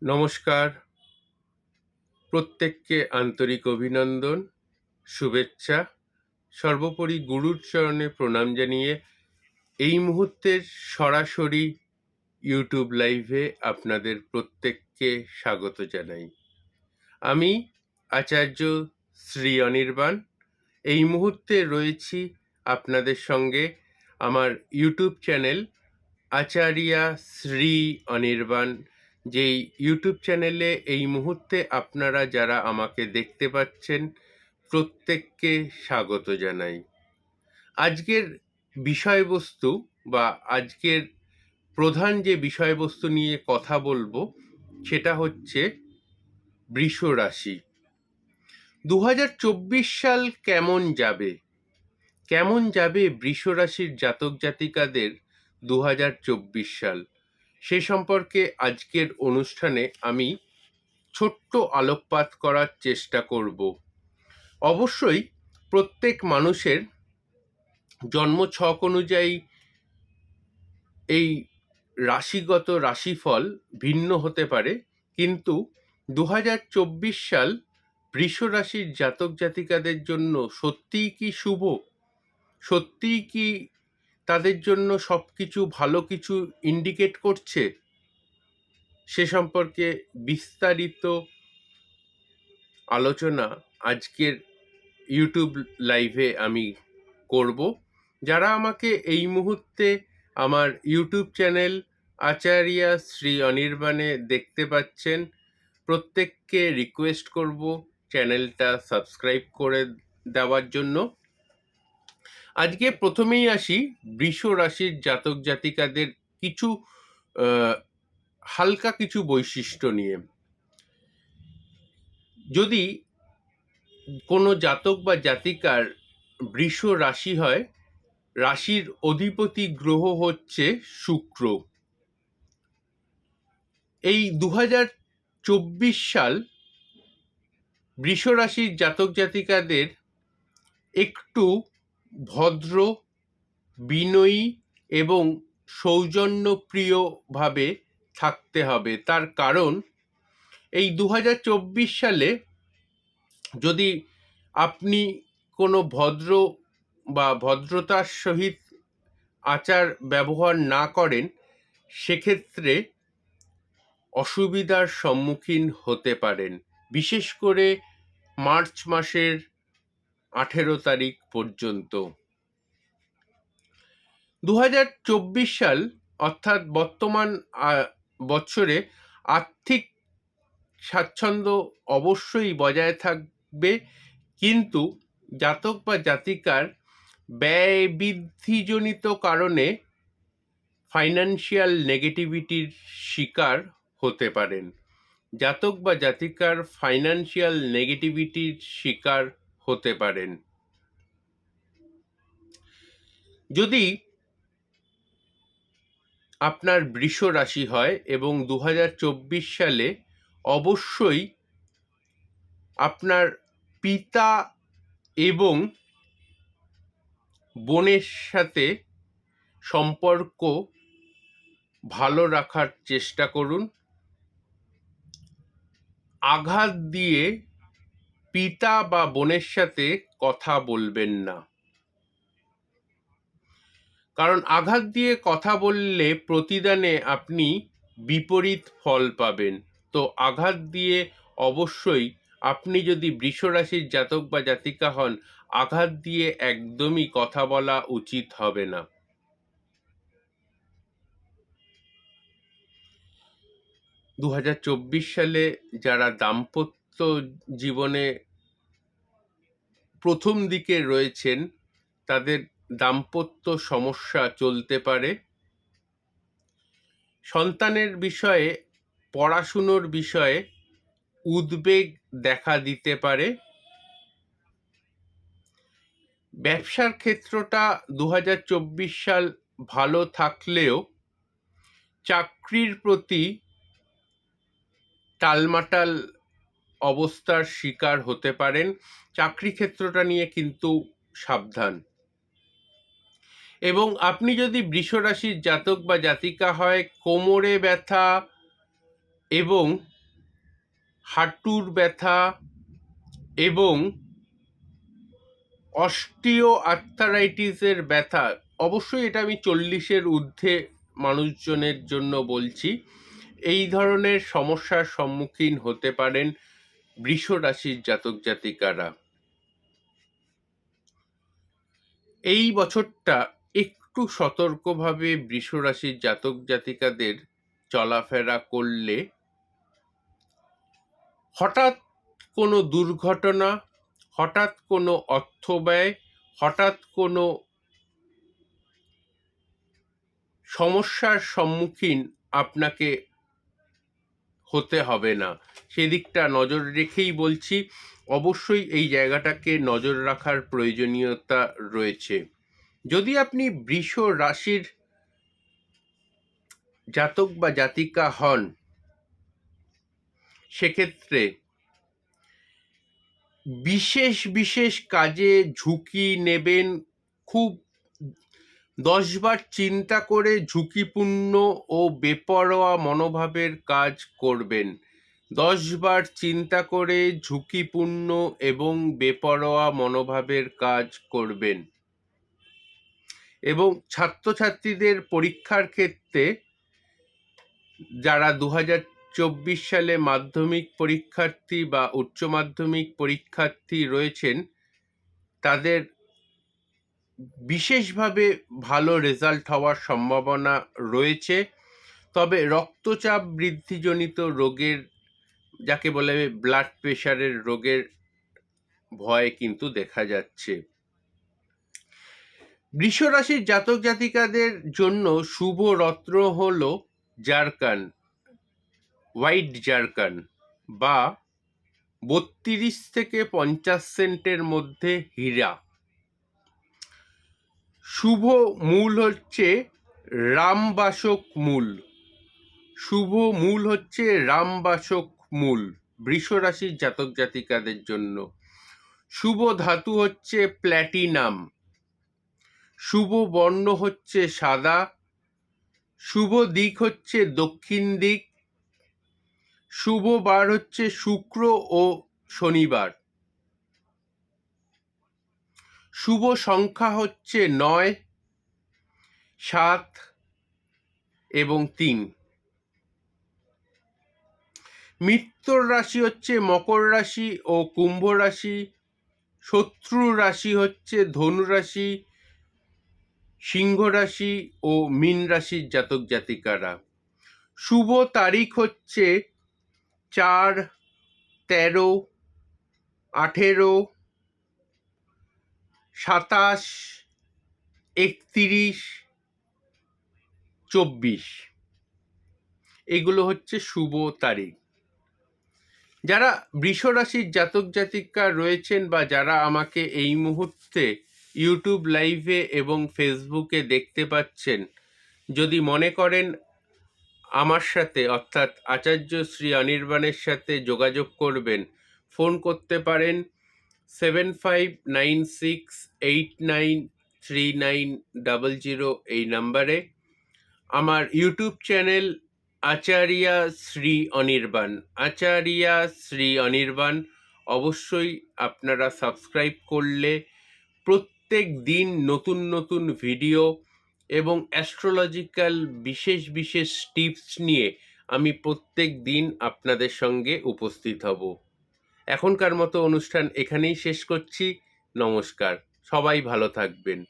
নমস্কার, প্রত্যেককে আন্তরিক অভিনন্দন, শুভেচ্ছা। সর্বোপরি গুরুর চরণে প্রণাম জানিয়ে এই মুহূর্তের সরাসরি ইউটিউব লাইভে আপনাদের প্রত্যেককে স্বাগত জানাই। আমি আচার্য শ্রী অনির্বাণ এই মুহূর্তে রয়েছি আপনাদের সঙ্গে আমার ইউটিউব চ্যানেল আচার্যা শ্রী অনির্বাণ, যেই ইউটিউব চ্যানেলে এই মুহূর্তে আপনারা যারা আমাকে দেখতে পাচ্ছেন প্রত্যেককে স্বাগত জানাই। আজকের বিষয়বস্তু বা আজকের প্রধান যে বিষয়বস্তু নিয়ে কথা বলবো সেটা হচ্ছে বৃষ রাশি। 2024 সাল কেমন যাবে বৃষ রাশির জাতক জাতিকাদের 2024 সাল, সে সম্পর্কে আজকের অনুষ্ঠানে আমি ছোট্ট আলোকপাত করার চেষ্টা করব। অবশ্যই প্রত্যেক মানুষের জন্মছক অনুযায়ী এই রাশিগত রাশিফল ভিন্ন হতে পারে, কিন্তু 2024 সাল বৃষ রাশির জাতক জাতিকাদের জন্য সত্যিই কি শুভ? সত্যিই কি তাদের জন্য সব কিছু ভালো কিছু ইন্ডিকেট করছে? সে সম্পর্কে বিস্তারিত আলোচনা আজকের ইউটিউব লাইভে আমি করব। যারা আমাকে এই মুহূর্তে আমার ইউটিউব চ্যানেল আচার্যা শ্রী অনির্বাণে দেখতে পাচ্ছেন, প্রত্যেককে রিকোয়েস্ট করব চ্যানেলটা সাবস্ক্রাইব করে দেওয়ার জন্য। আজকে প্রথমেই আসি বৃষ রাশির জাতক জাতিকাদের কিছু হালকা কিছু বৈশিষ্ট্য নিয়ে। যদি কোনো জাতক বা জাতিকার বৃষ রাশি হয়, রাশির অধিপতি গ্রহ হচ্ছে শুক্র। এই 2024 সাল বৃষ রাশির জাতক জাতিকাদের একটু ভদ্র, বিনয়ী এবং সৌজন্যপ্রিয়ভাবে থাকতে হবে। তার কারণ এই 2024 সালে যদি আপনি কোনো ভদ্র বা ভদ্রতার সহিত আচার ব্যবহার না করেন, সেক্ষেত্রে অসুবিধার সম্মুখীন হতে পারেন, বিশেষ করে মার্চ মাসের 18 তারিখ পর্যন্ত। 2024 সাল অর্থাৎ বর্তমান বছরে আর্থিক স্বাচ্ছন্দ্য অবশ্যই বজায় থাকবে, কিন্তু জাতক বা জাতিকার ব্যয় বৃদ্ধিজনিত কারণে ফাইন্যান্সিয়াল নেগেটিভিটির শিকার হতে পারেন। জাতক বা জাতিকার ফাইন্যান্সিয়াল নেগেটিভিটির শিকার হতে পারেন। যদি আপনার বৃষ রাশি হয় এবং 2024 সালে অবশ্যই আপনার পিতা এবং বোনের সাথে সম্পর্ক ভালো রাখার চেষ্টা করুন। আঘাত দিয়ে পিতা বা বোনের সাথে কথা বলবেন না, কারণ আঘাত দিয়ে কথা বললে প্রতিদানে আপনি বিপরীত ফল পাবেন। তো আঘাত দিয়ে অবশ্যই, আপনি যদি বৃষ রাশির জাতক বা জাতিকা হন, আঘাত দিয়ে একদমই কথা বলা উচিত হবে না। 2024 সালে যারা দাম্পত্য জীবনে প্রথম দিকে রয়েছেন, তাদের দাম্পত্য সমস্যা চলতে পারে। সন্তানের বিষয়ে, পড়াশুনোর বিষয়ে উদ্বেগ দেখা দিতে পারে। ব্যবসার ক্ষেত্রটা 2024 সাল ভালো থাকলেও চাকরির প্রতি টালমাটাল অবস্থার শিকার হতে পারেন। চাকরি ক্ষেত্রটা নিয়ে কিন্তু সাবধান। এবং আপনি যদি বৃষ রাশির জাতক বা জাতিকা হয়, কোমরে ব্যথা এবং হাঁটুর ব্যথা এবং অস্টিও আর্থারাইটিসের ব্যথা, অবশ্যই এটা আমি 40-এর ঊর্ধ্বে মানুষজনের জন্য বলছি, এই ধরনের সমস্যার সম্মুখীন হতে পারেন বৃষ রাশির জাতক জাতিকারা। এই বছরটা একটু সতর্কভাবে বৃষ রাশির জাতক জাতিকাদের চলাফেরা করলে হঠাৎ কোনো দুর্ঘটনা, হঠাৎ কোনো অর্থব্যয়, হঠাৎ কোনো সমস্যার সম্মুখীন আপনাকে হতে হবে না। সেদিকটা নজর রেখেই বলছি, অবশ্যই এই জায়গাটাকে নজর রাখার প্রয়োজনীয়তা রয়েছে। যদি আপনি বৃষ রাশির জাতক বা জাতিকা হন, সেক্ষেত্রে বিশেষ বিশেষ কাজে ঝুঁকি নেবেন, খুব 10 বার চিন্তা করে ঝুঁকিপূর্ণ ও বেপরোয়া মনোভাবের কাজ করবেন। 10 বার চিন্তা করে ঝুঁকিপূর্ণ এবং বেপরোয়া মনোভাবের কাজ করবেন। এবং ছাত্রছাত্রীদের পরীক্ষার ক্ষেত্রে যারা 2024 সালে মাধ্যমিক পরীক্ষার্থী বা উচ্চ মাধ্যমিক পরীক্ষার্থী রয়েছেন, তাদের বিশেষভাবে ভালো রেজাল্ট হওয়ার সম্ভাবনা রয়েছে। তবে রক্তচাপ বৃদ্ধিজনিত রোগের, যাকে বলে ব্লাড প্রেশারের রোগের ভয় কিন্তু দেখা যাচ্ছে। বৃষ রাশির জাতক জাতিকাদের জন্য শুভ রত্ন হল জারকান, হোয়াইট জারকান বা 32 থেকে 50 সেন্টের মধ্যে হীরা। শুভ মূল হচ্ছে রামবাসক মূল। শুভ মূল হচ্ছে রামবাসক মূল বৃষ রাশির জাতক জাতিকাদের জন্য। শুভ ধাতু হচ্ছে প্ল্যাটিনাম। শুভ বর্ণ হচ্ছে সাদা। শুভ দিক হচ্ছে দক্ষিণ দিক। শুভ বার হচ্ছে শুক্র ও শনিবার। শুভ সংখ্যা হচ্ছে 9, 7 এবং 3। মিত্র রাশি হচ্ছে মকর রাশি ও কুম্ভ রাশি। শত্রু রাশি হচ্ছে ধনু রাশি, সিংহ রাশি ও মীন রাশির জাতক জাতিকারা। শুভ তারিখ হচ্ছে 4, 13, 18, 27, 31, 24। এগুলো হচ্ছে শুভ তারিখ। যারা বৃষ রাশির জাতক জাতিকা রয়েছেন বা যারা আমাকে এই মুহূর্তে ইউটিউব লাইভে এবং ফেসবুকে দেখতে পাচ্ছেন, যদি মনে করেন আমার সাথে অর্থাৎ আচার্য শ্রী অনির্বাণের সাথে যোগাযোগ করবেন, ফোন করতে পারেন 7596893900 এই নাম্বারে। আমার ইউটিউব চ্যানেল আচার্যা শ্রী অনির্বাণ, আচার্যা শ্রী অনির্বাণ অবশ্যই আপনারা সাবস্ক্রাইব করলে প্রত্যেক দিন নতুন নতুন ভিডিও এবং অ্যাস্ট্রোলজিক্যাল বিশেষ বিশেষ টিপস নিয়ে আমি প্রত্যেক দিন আপনাদের সঙ্গে উপস্থিত হব। এখনকার মতো অনুষ্ঠান এখানেই শেষ করছি। নমস্কার, সবাই ভালো থাকবেন।